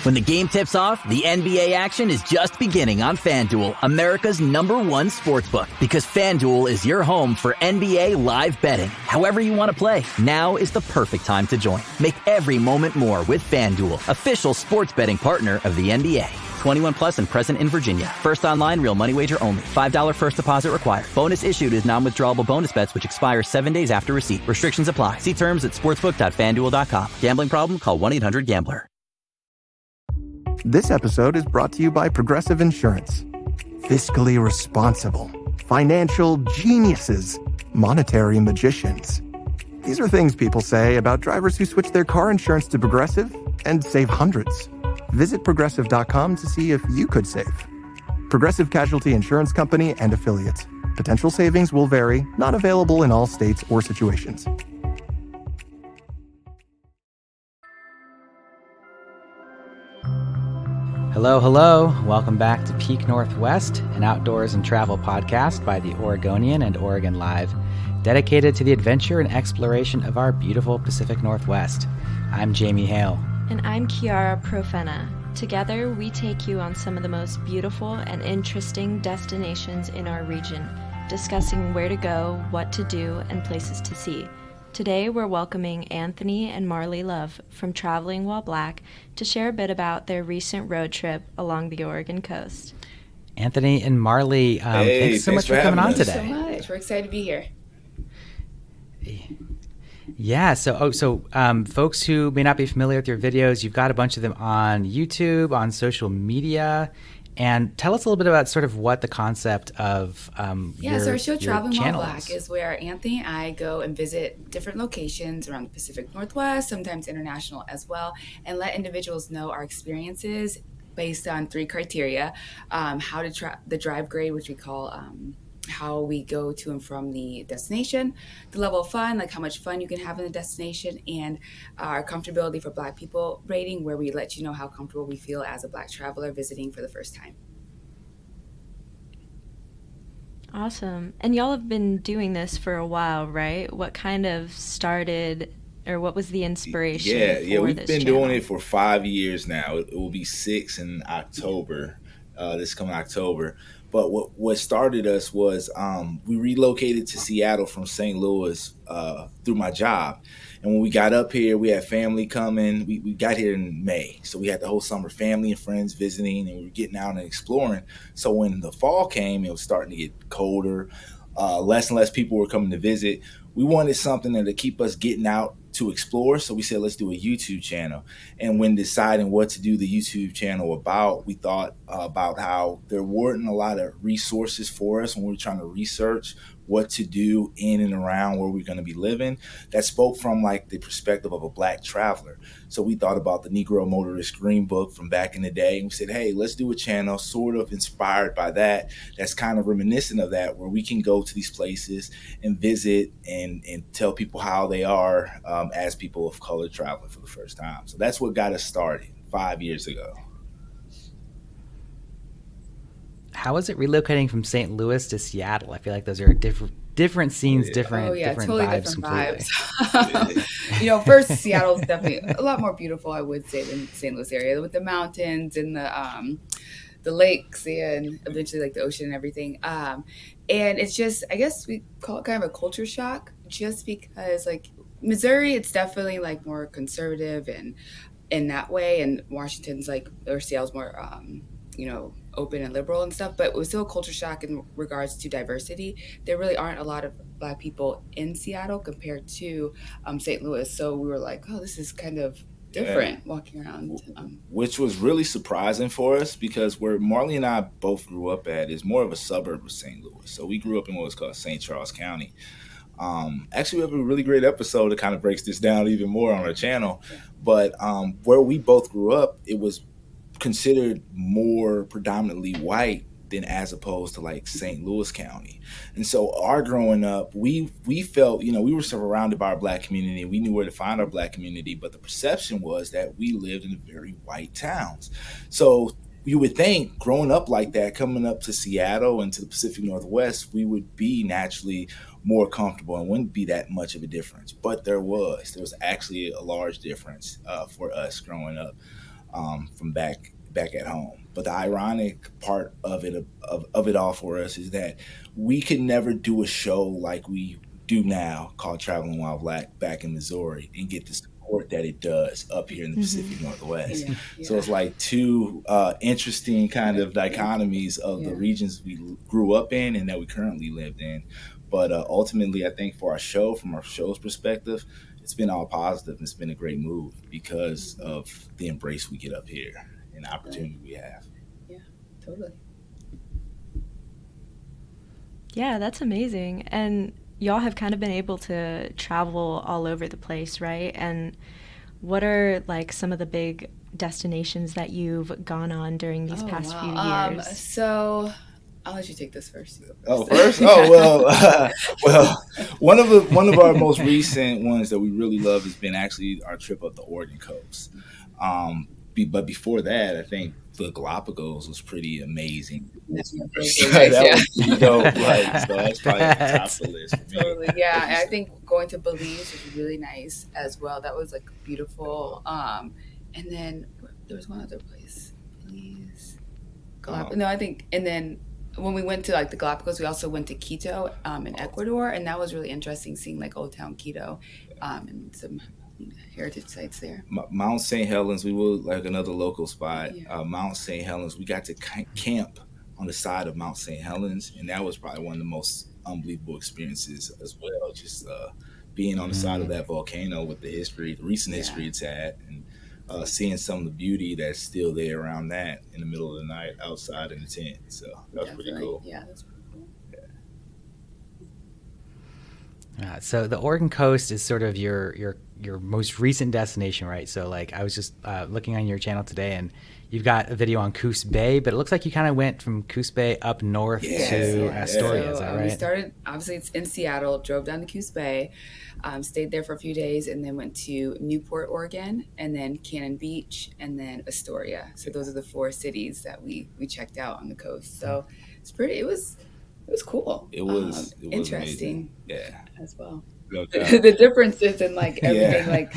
When the game tips off, the NBA action is just beginning on FanDuel, America's #1 sportsbook. Because FanDuel is your home for NBA live betting. However you want to play, now is the perfect time to join. Make every moment more with FanDuel, official sports betting partner of the NBA. 21 plus and present in Virginia. First online real money wager only. $5 first deposit required. Bonus issued is non-withdrawable bonus bets which expire 7 days after receipt. Restrictions apply. See terms at sportsbook.fanduel.com. Gambling problem? Call 1-800-GAMBLER. This episode is brought to you by Progressive Insurance. Fiscally responsible, financial geniuses, monetary magicians. These are things people say about drivers who switch their car insurance to Progressive and save hundreds. Visit Progressive.com to see if you could save. Progressive Casualty Insurance Company and Affiliates. Potential savings will vary, not available in all states or situations. Hello, hello. Welcome back to Peak Northwest, an outdoors and travel podcast by the Oregonian and Oregon Live, dedicated to the adventure and exploration of our beautiful Pacific Northwest. I'm Jamie Hale. And I'm Kiara Profena. Together, we take you on some of the most beautiful and interesting destinations in our region, discussing where to go, what to do, and places to see. Today, we're welcoming Anthony and Marlie Love from Traveling While Black to share a bit about their recent road trip along the Oregon coast. Anthony and Marlie, thanks so much for coming on today. Thanks so much. We're excited to be here. Yeah, so folks who may not be familiar with your videos, you've got a bunch of them on YouTube, on social media, and tell us a little bit about sort of what the concept of so our show Traveling While Black is. is where Anthony and I go and visit different locations around the Pacific Northwest, sometimes international as well, and let individuals know our experiences based on 3 criteria: how to the drive grade, which we call how we go to and from the destination, the level of fun, like how much fun you can have in the destination, and our comfortability for Black people rating, where we let you know how comfortable we feel as a Black traveler visiting for the first time. Awesome. And y'all have been doing this for a while, right? What kind of started, or what was the inspiration for we've this been channel? doing it for 5 years now. It will be 6 in October, this coming October. But what started us was we relocated to Seattle from St. Louis through my job. And when we got up here, we had family coming. We got here in May. So we had the whole summer, family and friends visiting, and we were getting out and exploring. So when the fall came, it was starting to get colder. Less and less people were coming to visit. We wanted something that would keep us getting out to explore. So we said, let's do a YouTube channel. And when deciding what to do the YouTube channel about, we thought about how there weren't a lot of resources for us when we were trying to research what to do in and around where we're going to be living that spoke from like the perspective of a Black traveler. So we thought about the Negro Motorist Green Book from back in the day. And we said, hey, let's do a channel sort of inspired by that. That's kind of reminiscent of that, where we can go to these places and visit and tell people how they are as people of color traveling for the first time. So that's what got us started 5 years ago. How is it relocating from St. Louis to Seattle? I feel like those are different scenes, different totally vibes different completely. vibes. First, Seattle's definitely a lot more beautiful, I would say, than the St. Louis area, with the mountains and the lakes and eventually like the ocean and everything. And it's just, I guess we call it kind of a culture shock, just because like Missouri, it's definitely like more conservative and in that way, and Washington's like, or Seattle's more open and liberal and stuff, but it was still a culture shock in regards to diversity. There really aren't a lot of Black people in Seattle compared to St. Louis. So we were like, oh, this is kind of different walking around. Which was really surprising for us, because where Marlie and I both grew up at is more of a suburb of St. Louis. So we grew up in what was called St. Charles County. Actually, we have a really great episode that kind of breaks this down even more on our channel. But where we both grew up, it was considered more predominantly white than as opposed to like St. Louis County. And so our growing up, we felt, we were surrounded by our Black community. We knew where to find our Black community, but the perception was that we lived in very white towns. So you would think growing up like that, coming up to Seattle and to the Pacific Northwest, we would be naturally more comfortable and wouldn't be that much of a difference. But there was actually a large difference for us growing up. from back at home. But the ironic part of it all for us is that we could never do a show like we do now called Traveling While Black back in Missouri and get the support that it does up here in the Pacific Northwest. So it's like two interesting kind of dichotomies of the regions we grew up in and that we currently lived in. But ultimately, I think for our show, from our show's perspective, it's been all positive. It's been a great move because of the embrace we get up here and the opportunity we have. Yeah, totally. Yeah, that's amazing. And y'all have kind of been able to travel all over the place, right? And what are like some of the big destinations that you've gone on during these past few years? So I'll let you take this first. First? Oh, well, one of our most recent ones that we really love has been actually our trip up the Oregon coast. But before that, I think the Galapagos was pretty amazing. That was pretty dope. Right? So that's probably at the top of the list for me. Totally, yeah. And I think going to Belize was really nice as well. That was like beautiful. And then there was one other place, Belize, No, I think, and then when we went to like the Galapagos, we also went to Quito in Ecuador, and that was really interesting seeing like Old Town Quito and some heritage sites there. Mount St. Helens, we were like another local spot. Mount St. Helens, we got to camp on the side of Mount St. Helens, and that was probably one of the most unbelievable experiences as well. Just being on the side of that volcano with the recent history it's had, and seeing some of the beauty that's still there around that in the middle of the night outside in the tent. So that was pretty cool. Yeah, that's pretty cool. So the Oregon coast is sort of your most recent destination, right? So like I was just looking on your channel today, and you've got a video on Coos Bay, but it looks like you kind of went from Coos Bay up north to Astoria. Is that right? We started, obviously it's in Seattle, drove down to Coos Bay, stayed there for a few days, and then went to Newport, Oregon, and then Cannon Beach, and then Astoria. So those are the 4 cities that we checked out on the coast. So it was cool. It was interesting. Amazing. Yeah, as well. Okay. The differences in like everything, like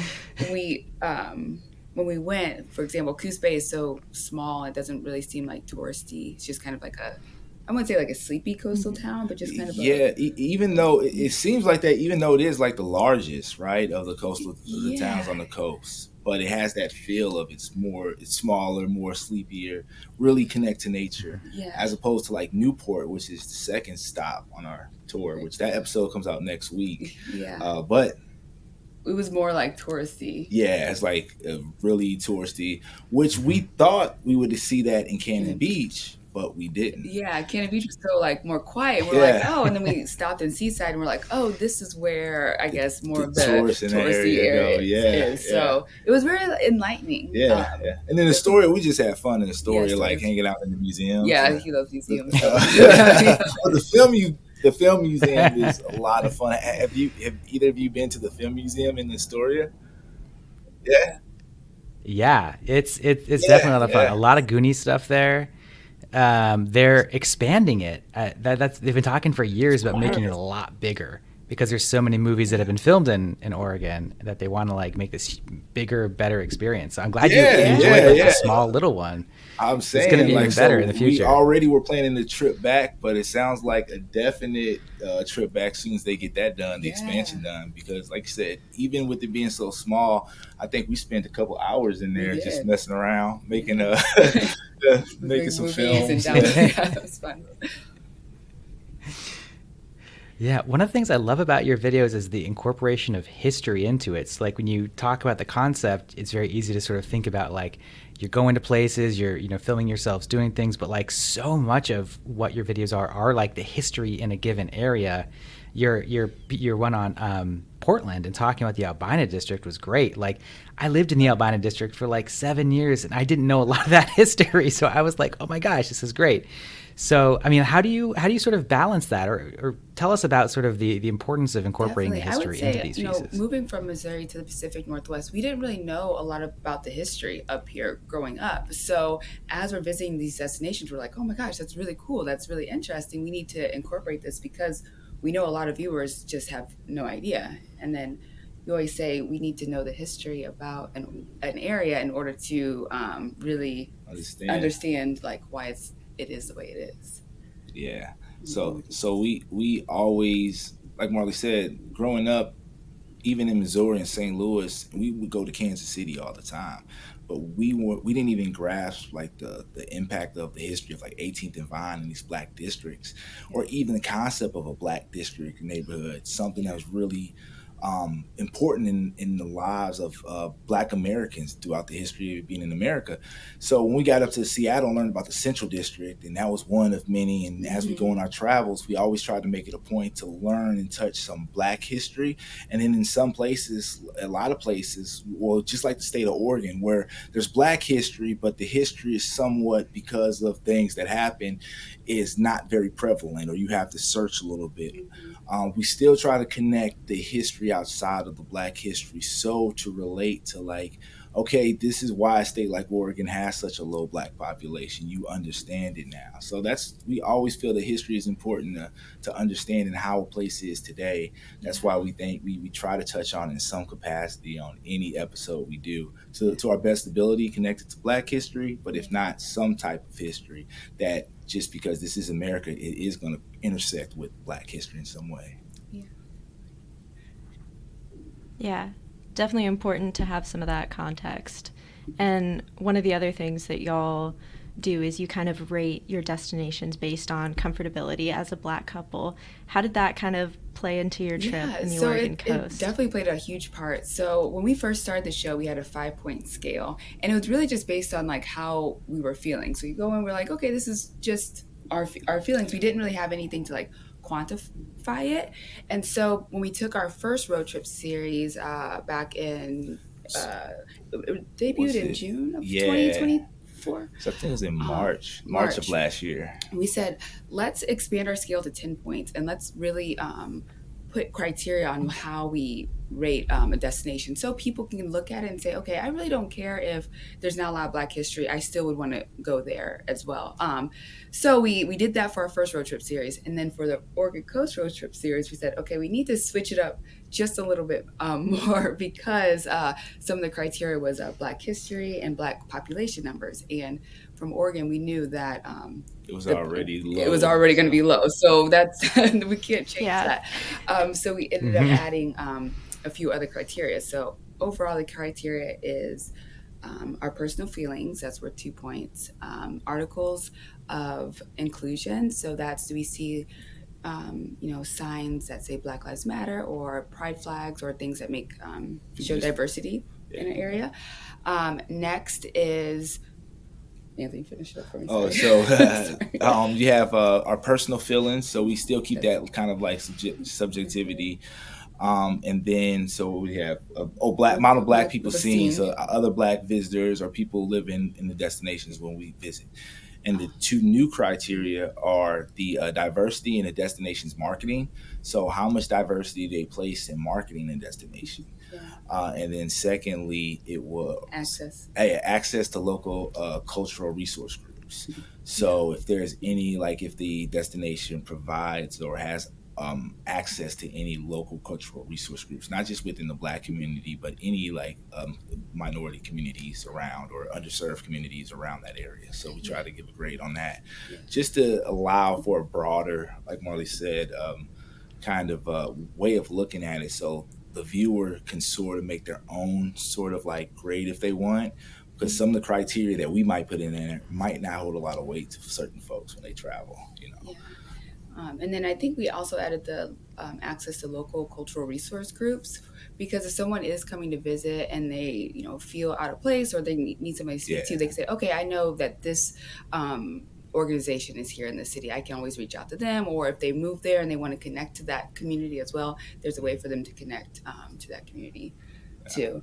when we went, for example, Coos Bay is so small, it doesn't really seem like touristy. It's just kind of like I wouldn't say like a sleepy coastal town, but just kind of even though it seems like that, even though it is like the largest, right, of the coastal the towns on the coast, but it has that feel of it's smaller, more sleepier, really connect to nature, as opposed to like Newport, which is the second stop on our tour, which that episode comes out next week. But it was more like touristy. Yeah, it's like really touristy, which we thought we would see that in Cannon Beach, but we didn't. Yeah, Cannon Beach was so like more quiet. We're like, oh, and then we stopped in Seaside, and we're like, oh, this is where I guess more of the touristy area is. So it was very enlightening. And then Astoria, we just had fun in Astoria, like hanging out in the museum. Yeah, he loves museums. But the film museum is a lot of fun. Have either of you been to the film museum in Astoria? Yeah, it's definitely a lot of fun. A lot of Goonies stuff there. They're expanding it. They've been talking for years about making it a lot bigger because there's so many movies that have been filmed in Oregon that they want to like make this bigger, better experience. So I'm glad you enjoyed the small little one. I'm saying it's going to be even better in the future. We already were planning the trip back, but it sounds like a definite trip back as soon as they get that done, the expansion done. Because like you said, even with it being so small, I think we spent a couple hours in there just messing around, making making some films. That was fun. Yeah, one of the things I love about your videos is the incorporation of history into it. It's like when you talk about the concept, it's very easy to sort of think about like you're going to places, you're filming yourselves doing things, but like so much of what your videos are like the history in a given area. Your one on Portland and talking about the Albina district was great. Like I lived in the Albina district for like 7 years and I didn't know a lot of that history, so I was like, oh my gosh, this is great. So, I mean, how do you sort of balance that, or tell us about sort of the importance of incorporating the history into these pieces? Moving from Missouri to the Pacific Northwest, we didn't really know a lot about the history up here growing up. So as we're visiting these destinations, we're like, oh my gosh, that's really cool. That's really interesting. We need to incorporate this because we know a lot of viewers just have no idea. And then we always say we need to know the history about an area in order to really understand like why it is the way it is. Yeah. So we always, like Marley said, growing up, even in Missouri and St. Louis, we would go to Kansas City all the time, but we didn't even grasp like the impact of the history of like 18th and Vine and these black districts, or even the concept of a black district neighborhood, something that was really important in the lives of Black Americans throughout the history of being in America. So when we got up to Seattle and learned about the Central District, and that was one of many, and as we go on our travels, we always tried to make it a point to learn and touch some Black history. And then in some places, a lot of places, well, just like the state of Oregon, where there's Black history, but the history is somewhat, because of things that happen, is not very prevalent, or you have to search a little bit. We still try to connect the history outside of the Black history, so to relate to like, okay, this is why a state like Oregon has such a low Black population. You understand it now. So we always feel that history is important to understanding how a place is today. That's why we think we try to touch on in some capacity on any episode we do, to our best ability, connected to Black history, but if not, some type of history that, just because this is America, it is going to intersect with Black history in some way. Yeah, definitely important to have some of that context. And one of the other things that y'all do is you kind of rate your destinations based on comfortability as a Black couple. How did that kind of play into your trip in the Oregon coast? It definitely played a huge part. So when we first started the show, we had a 5-point scale, and it was really just based on like how we were feeling. So you go and we're like, okay, this is just our feelings. We didn't really have anything to like quantify it. And so when we took our first road trip series back in it debuted in June of 2024. So I think it was in March of last year. We said, let's expand our scale to 10 points, and let's really put criteria on how we rate a destination, so people can look at it and say, okay, I really don't care if there's not a lot of Black history, I still would want to go there as well. So we did that for our first road trip series, and then for the Oregon Coast road trip series, we said, okay, we need to switch it up just a little bit more, because some of the criteria was Black history and Black population numbers, and from Oregon we knew that it was already low. It was already going to be low, so that's we can't change that. So we ended up adding a few other criteria. So overall, the criteria is our personal feelings. That's worth 2 points. Articles of inclusion. So that's, do we see signs that say Black Lives Matter or pride flags or things that make show diversity in an area. Next is, Anthony, finish it up for me. Oh, so you have our personal feelings. So we still keep that kind of like subjectivity. And then so we have amount of Black people seen. So other Black visitors or people living in the destinations when we visit. And the two new criteria are the diversity in the destination's marketing. So how much diversity they place in marketing the destination. And then secondly, it was access to local cultural resource groups. So if there's any, like if the destination provides or has access to any local cultural resource groups, not just within the Black community, but any like minority communities around or underserved communities around that area. So we try to give a grade on that, just to allow for a broader, like Marlie said, kind of way of looking at it. So the viewer can sort of make their own sort of like grade if they want, because some of the criteria that we might put in there might not hold a lot of weight to certain folks when they travel, And then I think we also added the access to local cultural resource groups, because if someone is coming to visit and they, feel out of place or they need somebody to speak to, they can say, okay, I know that this organization is here in the city. I can always reach out to them. Or if they move there and they want to connect to that community as well, there's a way for them to connect to that community too.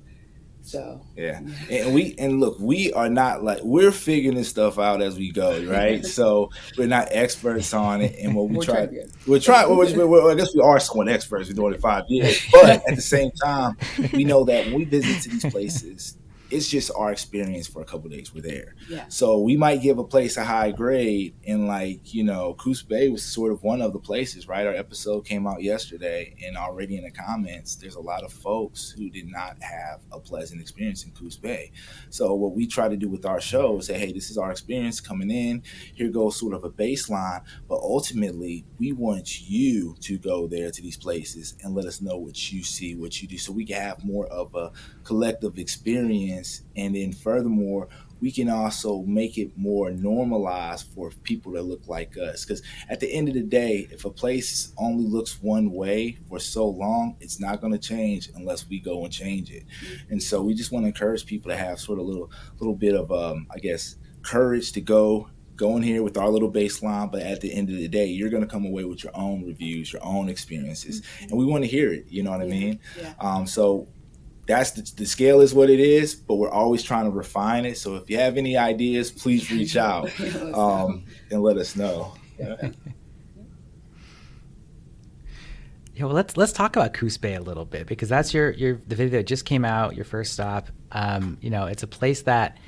So and look, we are not like, we're figuring this stuff out as we go, right? So we're not experts on it, and what we try, I guess we are somewhat experts. We're doing it 5 years, but at the same time, we know that when we visit to these places, it's just our experience for a couple of days we're there. Yeah. So we might give a place a high grade, and like, you know, Coos Bay was sort of one of the places, right? Our episode came out yesterday, and already in the comments, there's a lot of folks who did not have a pleasant experience in Coos Bay. So what we try to do with our show is say, hey, this is our experience coming in. Here goes sort of a baseline, but ultimately we want you to go there to these places and let us know what you see, what you do, so we can have more of a collective experience. And then furthermore, we can also make it more normalized for people that look like us. Because at the end of the day, if a place only looks one way for so long, it's not going to change unless we go and change it. And so we just want to encourage people to have sort of a little bit of, I guess, courage to go in here with our little baseline. But at the end of the day, you're going to come away with your own reviews, your own experiences. And we want to hear it. You know what I mean? Yeah. So that's the scale is what it is, but we're always trying to refine it. So if you have any ideas, please reach out and let us know. Yeah, well, let's talk about Coos Bay a little bit, because that's the video that just came out, your first stop. You know, it's a place that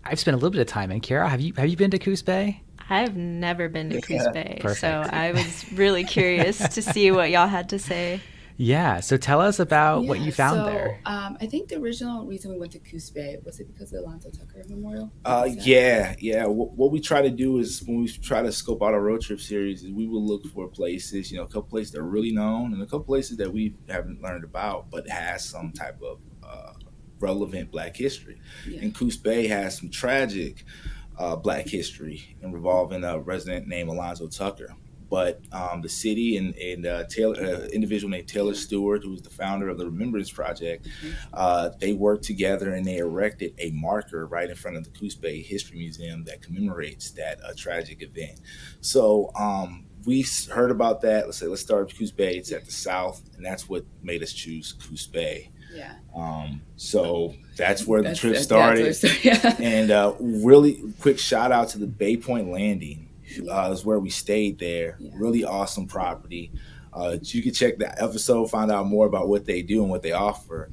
I've spent a little bit of time in. Kara, have you been to Coos Bay? I've never been to Coos Bay, Perfect. so I was really curious to see what y'all had to say. Yeah, so tell us about what you found there. I think the original reason we went to Coos Bay, was it because of the Alonzo Tucker Memorial? Yeah. What we try to do is, when we try to scope out our road trip series, is we will look for places, you know, a couple places that are really known and a couple places that we haven't learned about, but has some type of relevant Black history. Yeah. And Coos Bay has some tragic Black history involving a resident named Alonzo Tucker. But the city and Taylor, individual named Taylor Stewart, who was the founder of the Remembrance Project, they worked together and they erected a marker right in front of the Coos Bay History Museum that commemorates that tragic event. So we heard about that. Let's start with Coos Bay. It's at the south, and that's what made us choose Coos Bay. Yeah. So that's where the trip started. And really quick shout out to the Bay Point Landing. Is where we stayed there. Yeah. Really awesome property. You can check that episode, find out more about what they do and what they offer.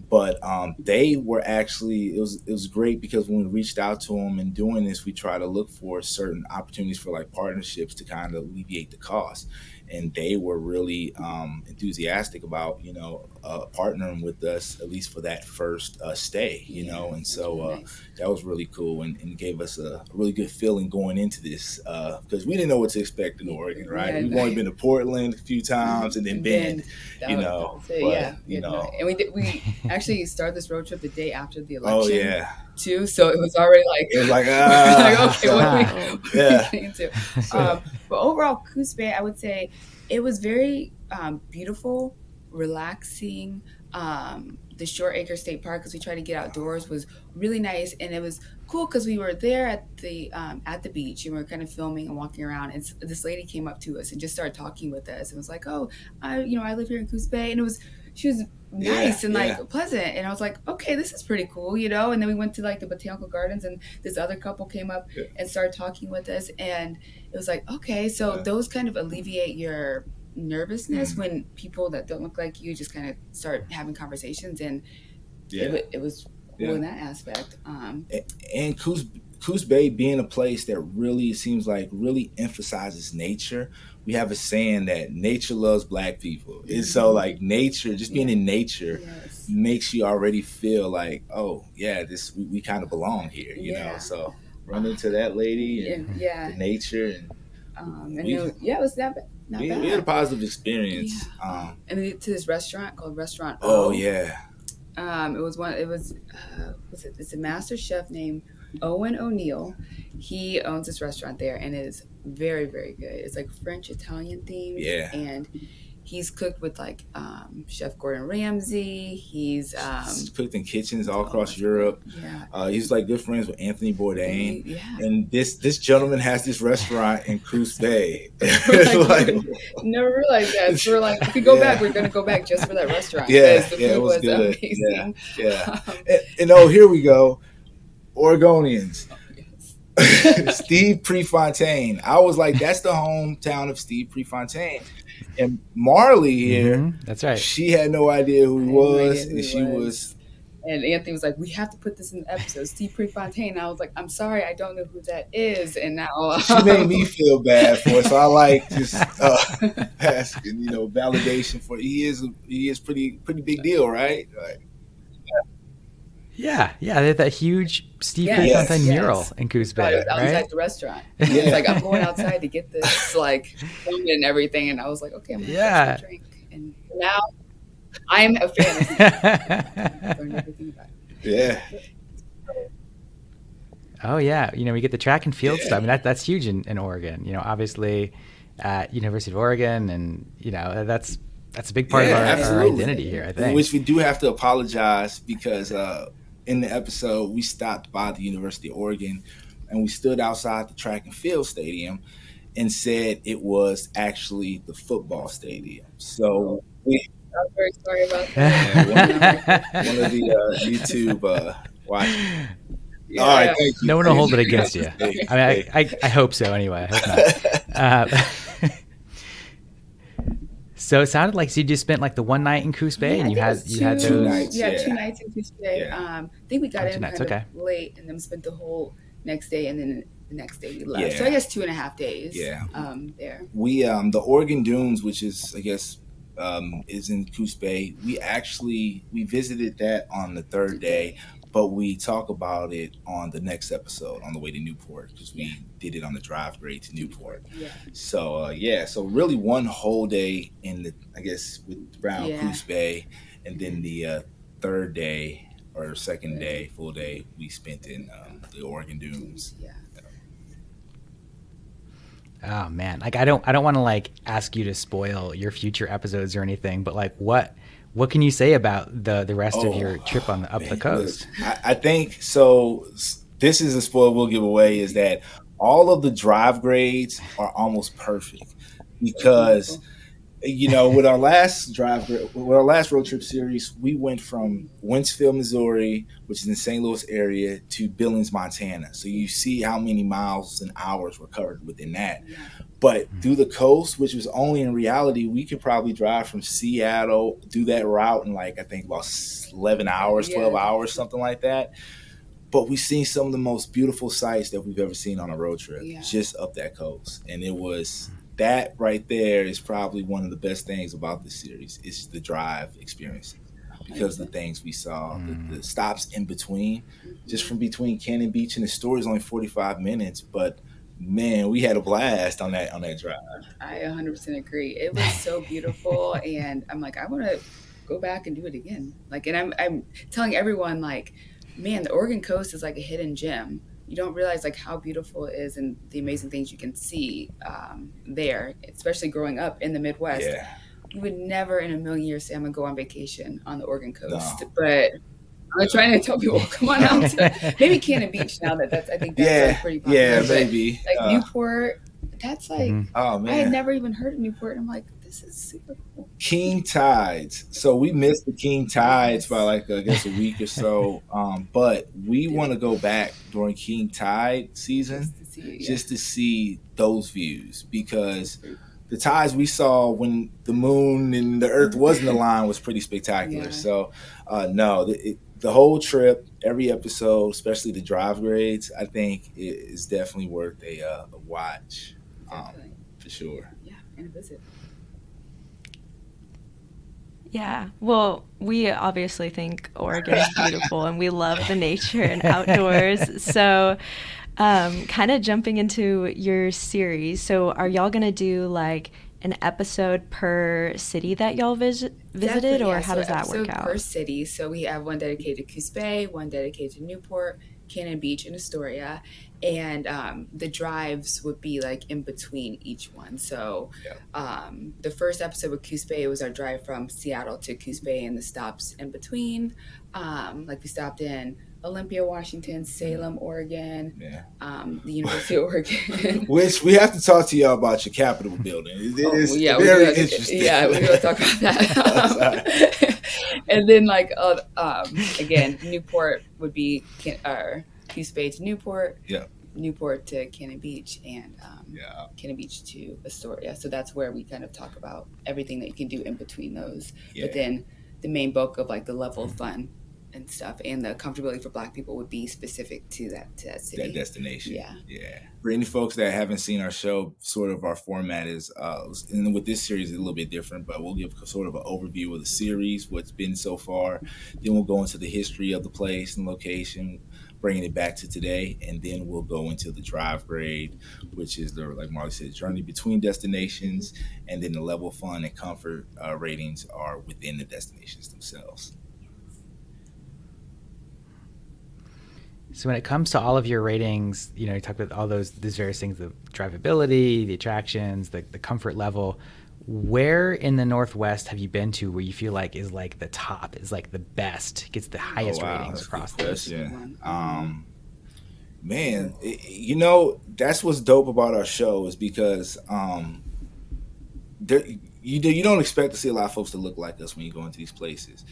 But they were actually, it was great, because when we reached out to them and doing this, we try to look for certain opportunities for like partnerships to kind of alleviate the cost. And they were really enthusiastic about, you know, partnering with us, at least for that first stay, you know. And so that was really cool, and gave us a really good feeling going into this, because we didn't know what to expect in Oregon, right? Yeah, We've only been to Portland a few times and then Bend, you know. You know. And we actually started this road trip the day after the election. Oh, yeah. Too, so it was already like, okay, what are we getting into? But overall, Coos Bay, I would say it was very beautiful, relaxing. The Short Acre State Park, because we tried to get outdoors, was really nice, and it was cool because we were there at the beach, and we were kind of filming and walking around, and this lady came up to us and just started talking with us and was like, "Oh, I live here in Coos Bay," and she was nice and like pleasant, and I was like, okay, this is pretty cool, you know. And then we went to like the botanical gardens, and this other couple came up and started talking with us, and it was like, okay, so those kind of alleviate your nervousness when people that don't look like you just kind of start having conversations, and it was cool in that aspect. And Coos Bay being a place that really seems like really emphasizes nature. We have a saying that nature loves Black people. And so like nature, just being in nature makes you already feel like, oh yeah, we kind of belong here, you know. So run into that lady and the nature, and it was not bad. We had a positive experience. And we went to this restaurant called Restaurant O. Oh yeah. It's a master chef named Owen O'Neill. He owns this restaurant there, and it is very, very good. It's like French Italian themed. Yeah. And he's cooked with like Chef Gordon Ramsay. He's cooked in kitchens all across Europe. Yeah. He's like good friends with Anthony Bourdain. Yeah. And this gentleman has this restaurant in Coos Bay. Never realized that. So we're like, if we go back, we're gonna go back just for that restaurant. Yeah, the food was good. Amazing. Yeah. And here we go, Oregonians. Steve Prefontaine. I was like, that's the hometown of Steve Prefontaine. And Marlie here, that's right. She had no idea who he was, and she was And Anthony was like, "We have to put this in the episode." Steve Prefontaine. And I was like, "I'm sorry, I don't know who that is." And now she made me feel bad for it, so I like just asking, validation for. He is pretty big deal, right? Yeah, they had that huge Steve Yes, Prefontaine yes. mural in Coos God, it Bay, was outside right? the restaurant. It's like, I'm going outside to get this like filmed and everything, and I was like, okay, I'm gonna get some drink. And now I'm a fan of learned everything about it. Yeah. Oh yeah, we get the track and field stuff. I mean, that's huge in Oregon. Obviously, at University of Oregon, and that's a big part of our identity here, I think. Which we do have to apologize because in the episode we stopped by the University of Oregon and we stood outside the track and field stadium and said it was actually the football stadium. So I'm very sorry about that. One of the YouTube watchers. Yeah. All right, thank you. No one will hold it against you. I hope so. Anyway, I hope not. So it sounded like you just spent like the one night in Coos Bay, and you had those 2 nights. Yeah, 2 nights in Coos Bay. I think we got in kind of okay. late, and then spent the whole next day, and then the next day we left. Yeah. So I guess 2.5 days. Yeah. There. We the Oregon Dunes, which is I guess is in Coos Bay. We visited that on the third day. But we talk about it on the next episode on the way to Newport because we did it on the drive grade to Newport. Yeah. So so really one whole day around Coos Bay, and then the third day or second day, full day, we spent in the Oregon Dunes. Yeah. Oh man, like I don't want to like ask you to spoil your future episodes or anything, but like what can you say about the rest of your trip up the coast? I think so. This is a spoil we'll give away is that all of the drive grades are almost perfect because with our last road trip series, we went from Wentzville, Missouri, which is in the St. Louis area, to Billings, Montana. So you see how many miles and hours were covered within that. Yeah. But through the coast, which was only in reality, we could probably drive from Seattle, do that route in like, I think about 11 hours, 12 hours, something like that. But we've seen some of the most beautiful sights that we've ever seen on a road trip, just up that coast. And it was that right there is probably one of the best things about this series. It's the drive experience because the things we saw, the stops in between, just from between Cannon Beach and the store is only 45 minutes, but man, we had a blast on that drive. I 100% agree. It was so beautiful, and I'm like, I want to go back and do it again. Like, and I'm telling everyone, like, man, the Oregon coast is like a hidden gem. You don't realize like how beautiful it is and the amazing things you can see there, especially growing up in the Midwest. Yeah. You would never in a million years say I'm gonna go on vacation on the Oregon coast, but I'm trying to tell people, come on out to maybe Cannon Beach now I think that's like pretty popular. Yeah, maybe. Like Newport, that's like, oh man, I had never even heard of Newport. And I'm like, this is super cool. King Tides. So we missed the King Tides by like, I guess a week or so. But we want to go back during King Tide season just to see those views because the tides we saw when the moon and the earth wasn't aligned was pretty spectacular. Yeah. So the whole trip, every episode, especially the drive grades, I think is definitely worth a watch for sure. Yeah, and a visit. Yeah, well, we obviously think Oregon is beautiful and we love the nature and outdoors. So kind of jumping into your series. So are y'all going to do like an episode per city that y'all visited, or how does that work out? Per city. So we have one dedicated to Coos Bay, one dedicated to Newport, Cannon Beach, and Astoria. And the drives would be like in between each one. So the first episode with Coos Bay was our drive from Seattle to Coos Bay and the stops in between. Like we stopped in Olympia, Washington, Salem, Oregon, the University of Oregon. Which we have to talk to y'all about your Capitol building. It is very interesting. Yeah, we're going to talk about that. And then like, again, Newport would be Coos Bay to Newport, Newport to Cannon Beach, and Cannon Beach to Astoria. So that's where we kind of talk about everything that you can do in between those. But then the main bulk of like the level of fun and stuff, and the comfortability for Black people would be specific to that city, that destination. Yeah. For any folks that haven't seen our show, sort of our format is, and with this series, it's a little bit different, but we'll give sort of an overview of the series, what's been so far. Then we'll go into the history of the place and location, bringing it back to today, and then we'll go into the drive grade, which is the, like Marlie said, journey between destinations, and then the level of fun and comfort ratings are within the destinations themselves. So when it comes to all of your ratings, you talk about all these various things, the drivability, the attractions, the comfort level. Where in the Northwest have you been to where you feel like is like the top, is like the best, gets the highest ratings across this? Man, that's what's dope about our show is because you don't expect to see a lot of folks that look like us when you go into these places,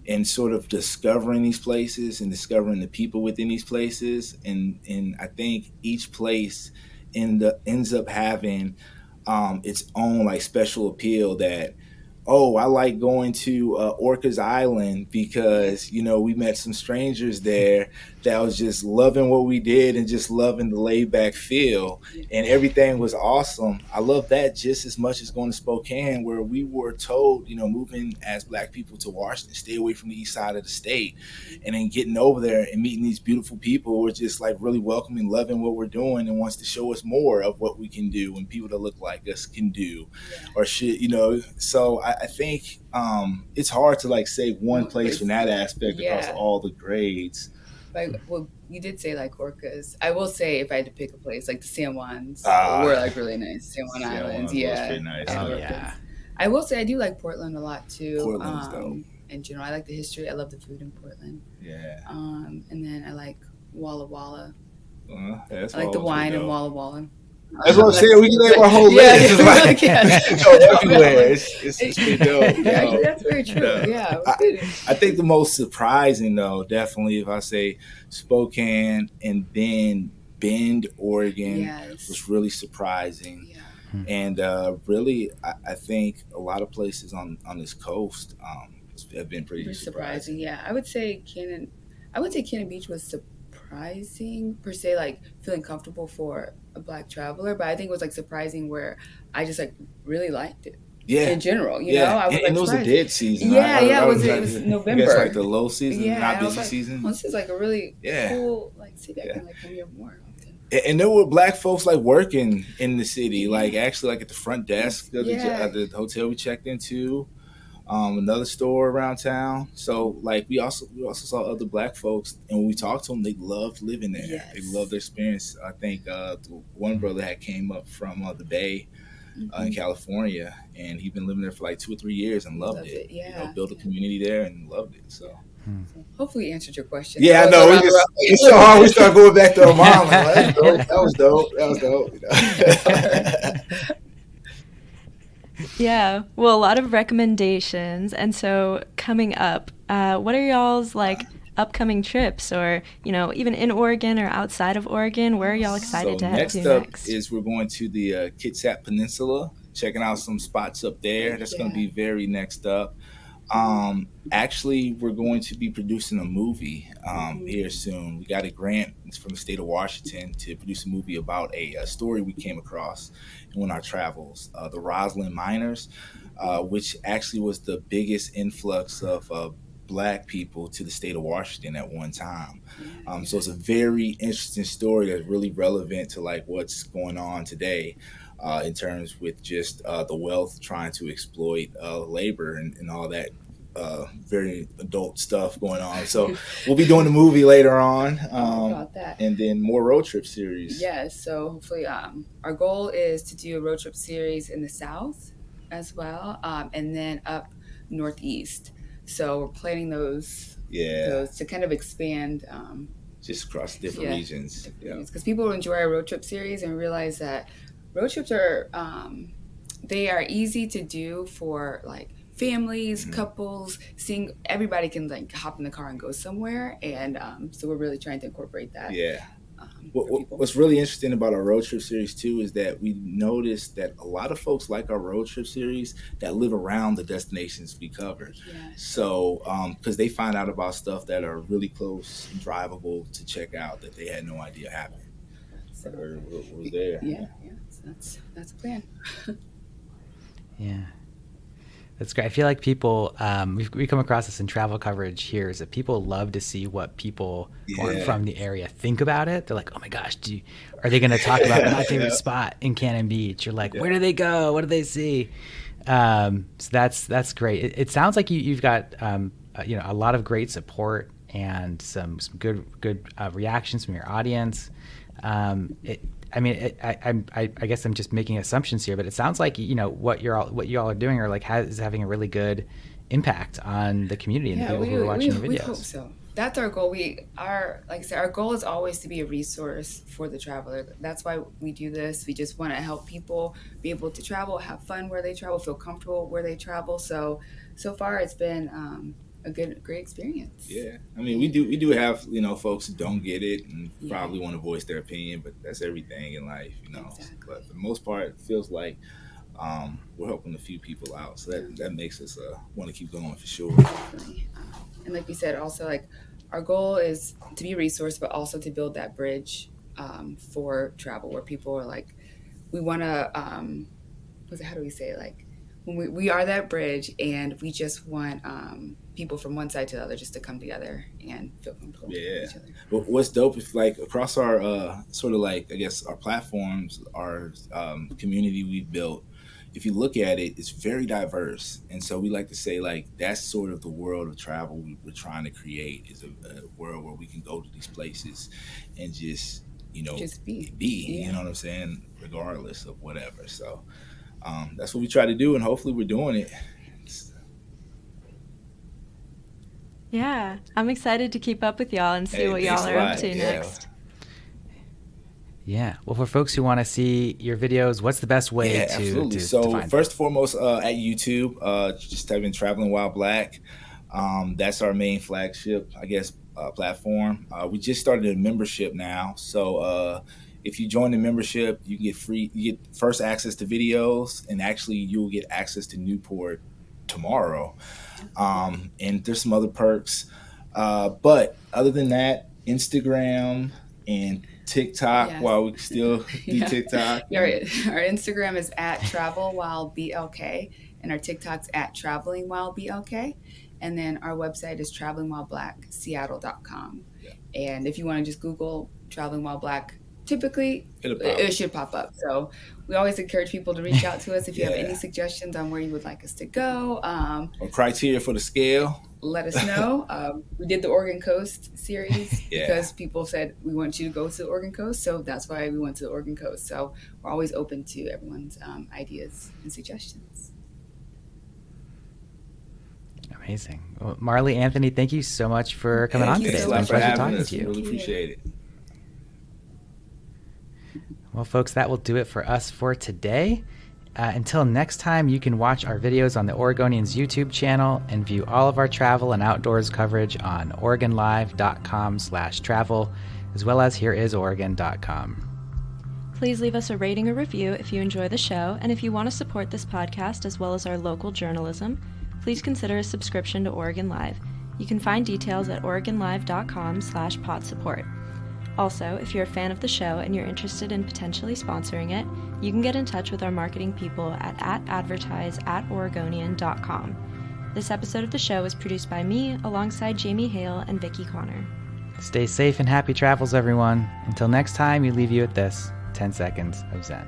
and sort of discovering these places and discovering the people within these places, and I think each place ends up having its own like special appeal that, I like going to Orcas Island because, we met some strangers there that was just loving what we did and just loving the laid back feel, and everything was awesome. I love that just as much as going to Spokane, where we were told, moving as Black people to Washington, stay away from the east side of the state, and then getting over there and meeting these beautiful people who are just like really welcoming, loving what we're doing, and wants to show us more of what we can do and people that look like us can do or should, so I think it's hard to like say one place from that aspect across all the grades. Well, you did say like Orcas. I will say if I had to pick a place, like the San Juans were like really nice. San Juan Islands, pretty nice. I will say I do like Portland a lot too. Portland's dope. In general, I like the history. I love the food in Portland. Yeah. And then I like Walla Walla. I like the wine in Walla Walla. That's what I'm saying. We can name our whole list. It's like everywhere. It's pretty dope. Actually, that's very true. Yeah. I think the most surprising, though, definitely, if I say Spokane and then Bend, Oregon, was really surprising. Yeah. And really, I think a lot of places on this coast have been pretty surprising. Yeah, I would say Cannon Beach was surprising per se, like feeling comfortable for a Black traveler, but I think it was like surprising where I just like really liked it. Yeah, in general, you know, I was and it was a dead season. It was November. I guess like the low season, not busy season. This is like a really cool like city. I can like come here more often. And there were Black folks like working in the city, like actually like at the front desk of the hotel we checked into. Another store around town. So like we also saw other Black folks, and when we talked to them, they loved living there. Yes. They loved their experience. I think one brother had came up from the Bay in California, and he'd been living there for like 2 or 3 years and loved it. Yeah, built a community there and loved it. So hopefully we answered your question. Yeah, I know. It's so hard. We start going back to our mom. Like, that was dope. Yeah, well, a lot of recommendations. And so coming up, what are y'all's like upcoming trips, or, even in Oregon or outside of Oregon? Where are y'all excited to head to next? Next up is we're going to the Kitsap Peninsula, checking out some spots up there. That's going to be very next up. Actually, we're going to be producing a movie here soon. We got a grant from the state of Washington to produce a movie about a story we came across in our travels, the Roslyn Miners, which actually was the biggest influx of Black people to the state of Washington at one time. So it's a very interesting story that's really relevant to like what's going on today. In terms with just the wealth trying to exploit labor and all that very adult stuff going on. So we'll be doing a movie later on, about that. And then more road trip series. Yes, so hopefully our goal is to do a road trip series in the South as well, and then up Northeast. So we're planning those to kind of expand just across different regions. Because people enjoy our road trip series and realize that road trips are they are easy to do for like families, couples, seeing everybody can like hop in the car and go somewhere, and so we're really trying to incorporate that. for people. What's really interesting about our road trip series too is that we noticed that a lot of folks like our road trip series that live around the destinations we cover. Yeah. So, because they find out about stuff that are really close and drivable to check out that they had no idea happened. So, Or was there. Yeah. So that's the plan. Yeah. That's great. I feel like people, we come across this in travel coverage here, is that people love to see what people who aren't from the area think about it. They're like, oh my gosh, are they going to talk about my favorite spot in Cannon Beach? You're like, where do they go? What do they see? So that's great. It sounds like you've got a lot of great support and some good reactions from your audience. I guess I'm just making assumptions here, but it sounds like what you all are doing is having a really good impact on the community and the people who are watching the videos. We hope so. That's our goal. Like I said, our goal is always to be a resource for the traveler. That's why we do this. We just want to help people be able to travel, have fun where they travel, feel comfortable where they travel. So far it's been a great experience. Yeah, I mean, we do have folks who don't get it and probably want to voice their opinion, but that's everything in life, Exactly. But for the most part, it feels like we're helping a few people out, so that makes us want to keep going for sure. Definitely. And like we said, also like our goal is to be a resource, but also to build that bridge for travel where people are like, we want to how do we say it? Like when we are that bridge, and we just want people from one side to the other just to come together and feel comfortable with each other. But what's dope is like across our sort of like, I guess, our platforms, our community we've built, if you look at it, it's very diverse. And so we like to say like that's sort of the world of travel we're trying to create, is a world where we can go to these places and just be, you know what I'm saying, regardless of whatever. So that's what we try to do, and hopefully we're doing it. Yeah, I'm excited to keep up with y'all and see what y'all are up to next. Yeah. Well, for folks who want to see your videos, what's the best way to absolutely. To so find first and foremost, at YouTube, just type in Traveling While Black. That's our main flagship, I guess, platform. We just started a membership now, so if you join the membership, you get first access to videos, and actually you'll get access to Newport tomorrow. And there's some other perks. But other than that, Instagram and TikTok, while we still do TikTok. Yeah, our Instagram is at travelwhileblk, and our TikTok's at travelingwhileblk. And then our website is travelingwhileblackseattle.com. Yeah. And if you want to just Google Traveling While Black, typically it should pop up. So we always encourage people to reach out to us if you have any suggestions on where you would like us to go. Or criteria for the scale. Let us know. We did the Oregon Coast series because people said we want you to go to the Oregon Coast. So that's why we went to the Oregon Coast. So we're always open to everyone's ideas and suggestions. Amazing. Well, Marlie, Anthony, thank you so much for coming on today. It's been a pleasure talking to you. Really appreciate it. Well, folks, that will do it for us for today. Until next time, you can watch our videos on the Oregonian's YouTube channel and view all of our travel and outdoors coverage on OregonLive.com/travel, as well as HereIsOregon.com. Please leave us a rating or review if you enjoy the show, and if you want to support this podcast as well as our local journalism, please consider a subscription to Oregon Live. You can find details at OregonLive.com/podsupport. Also, if you're a fan of the show and you're interested in potentially sponsoring it, you can get in touch with our marketing people at advertise@oregonian.com. This episode of the show was produced by me, alongside Jamie Hale and Vicki Connor. Stay safe and happy travels, everyone. Until next time, we leave you with this 10 seconds of Zen.